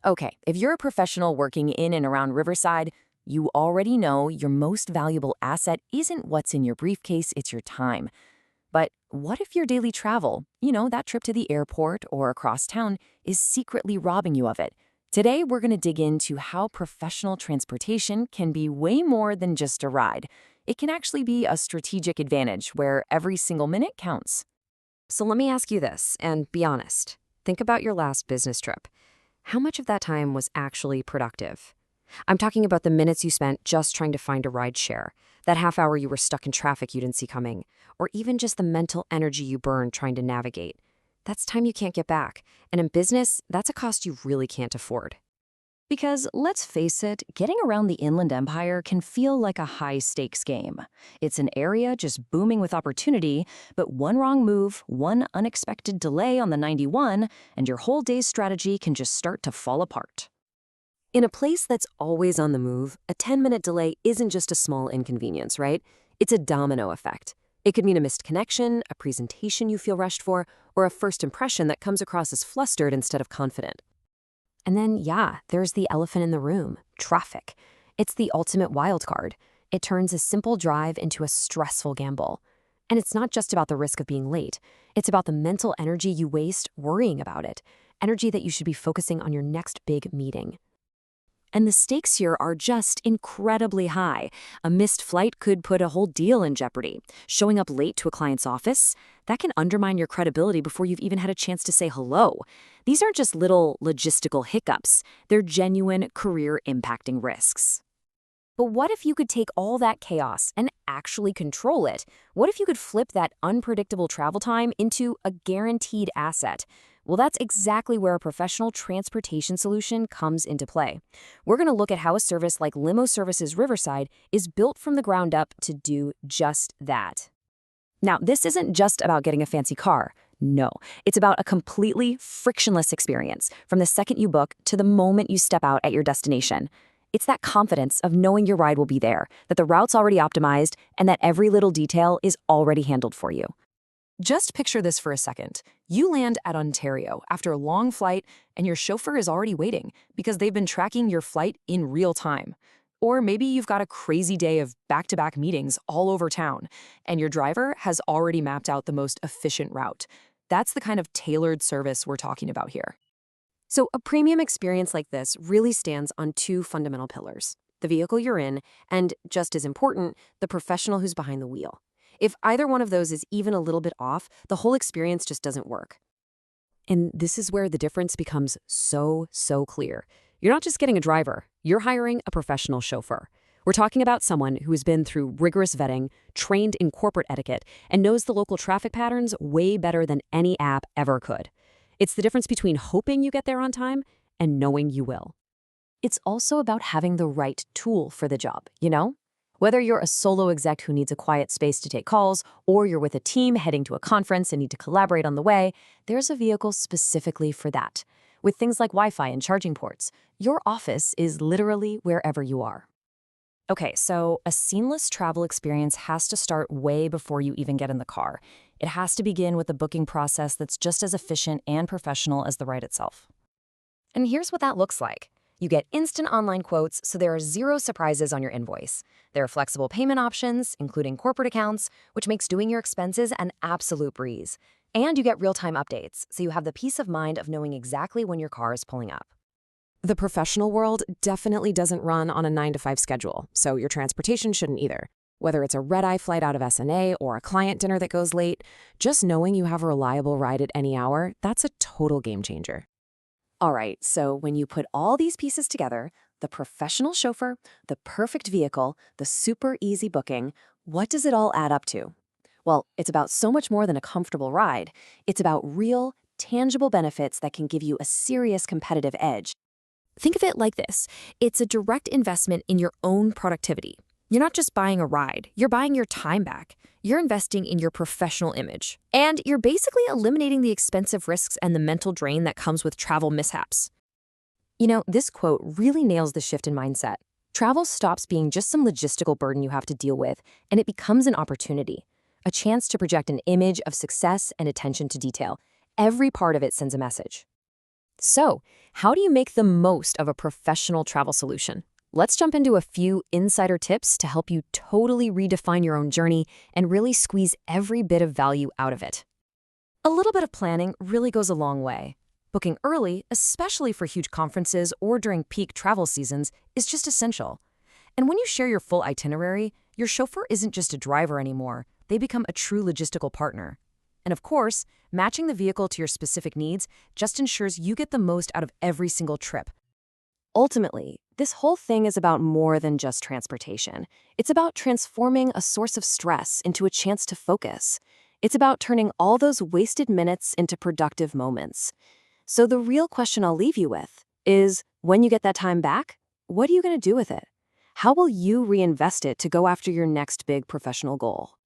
Okay, if you're a professional working in and around Riverside, you already know your most valuable asset isn't what's in your briefcase, it's your time. But what if your daily travel, that trip to the airport or across town, is secretly robbing you of it? Today, we're going to dig into how professional transportation can be way more than just a ride. It can actually be a strategic advantage where every single minute counts. So let me ask you this, and be honest. Think about your last business trip. How much of that time was actually productive? I'm talking about the minutes you spent just trying to find a ride share, that half hour you were stuck in traffic you didn't see coming, or even just the mental energy you burned trying to navigate. That's time you can't get back, and in business, that's a cost you really can't afford. Because let's face it, getting around the Inland Empire can feel like a high-stakes game. It's an area just booming with opportunity, but one wrong move, one unexpected delay on the 91, and your whole day's strategy can just start to fall apart. In a place that's always on the move, a 10-minute delay isn't just a small inconvenience, right? It's a domino effect. It could mean a missed connection, a presentation you feel rushed for, or a first impression that comes across as flustered instead of confident. And then, there's the elephant in the room, traffic. It's the ultimate wild card. It turns a simple drive into a stressful gamble. And it's not just about the risk of being late. It's about the mental energy you waste worrying about it, energy that you should be focusing on your next big meeting. And the stakes here are just incredibly high. A missed flight could put a whole deal in jeopardy. Showing up late to a client's office, that can undermine your credibility before you've even had a chance to say hello. These aren't just little logistical hiccups. They're genuine career-impacting risks. But what if you could take all that chaos and actually control it? What if you could flip that unpredictable travel time into a guaranteed asset? Well, that's exactly where a professional transportation solution comes into play. We're going to look at how a service like Limo Services Riverside is built from the ground up to do just that. Now, this isn't just about getting a fancy car. No, it's about a completely frictionless experience from the second you book to the moment you step out at your destination. It's that confidence of knowing your ride will be there, that the route's already optimized, and that every little detail is already handled for you. Just picture this for a second. You land at Ontario after a long flight, and your chauffeur is already waiting because they've been tracking your flight in real time. Or maybe you've got a crazy day of back-to-back meetings all over town, and your driver has already mapped out the most efficient route. That's the kind of tailored service we're talking about here. So a premium experience like this really stands on two fundamental pillars: the vehicle you're in, and, just as important, the professional who's behind the wheel. If either one of those is even a little bit off, the whole experience just doesn't work. And this is where the difference becomes so clear. You're not just getting a driver, you're hiring a professional chauffeur. We're talking about someone who has been through rigorous vetting, trained in corporate etiquette, and knows the local traffic patterns way better than any app ever could. It's the difference between hoping you get there on time and knowing you will. It's also about having the right tool for the job, Whether you're a solo exec who needs a quiet space to take calls, or you're with a team heading to a conference and need to collaborate on the way, there's a vehicle specifically for that. With things like Wi-Fi and charging ports, your office is literally wherever you are. Okay, so a seamless travel experience has to start way before you even get in the car. It has to begin with a booking process that's just as efficient and professional as the ride itself. And here's what that looks like. You get instant online quotes, so there are zero surprises on your invoice. There are flexible payment options, including corporate accounts, which makes doing your expenses an absolute breeze. And you get real-time updates, so you have the peace of mind of knowing exactly when your car is pulling up. The professional world definitely doesn't run on a 9-to-5 schedule, so your transportation shouldn't either. Whether it's a red-eye flight out of SNA or a client dinner that goes late, just knowing you have a reliable ride at any hour, that's a total game changer. All right, so when you put all these pieces together, the professional chauffeur, the perfect vehicle, the super easy booking, what does it all add up to? Well, it's about so much more than a comfortable ride. It's about real, tangible benefits that can give you a serious competitive edge. Think of it like this. It's a direct investment in your own productivity. You're not just buying a ride, you're buying your time back. You're investing in your professional image. And you're basically eliminating the expensive risks and the mental drain that comes with travel mishaps. This quote really nails the shift in mindset. Travel stops being just some logistical burden you have to deal with, and it becomes an opportunity, a chance to project an image of success and attention to detail. Every part of it sends a message. So, how do you make the most of a professional travel solution? Let's jump into a few insider tips to help you totally redefine your own journey and really squeeze every bit of value out of it. A little bit of planning really goes a long way. Booking early, especially for huge conferences or during peak travel seasons, is just essential. And when you share your full itinerary, your chauffeur isn't just a driver anymore. They become a true logistical partner. And of course, matching the vehicle to your specific needs just ensures you get the most out of every single trip. Ultimately, this whole thing is about more than just transportation. It's about transforming a source of stress into a chance to focus. It's about turning all those wasted minutes into productive moments. So the real question I'll leave you with is, when you get that time back, what are you going to do with it? How will you reinvest it to go after your next big professional goal?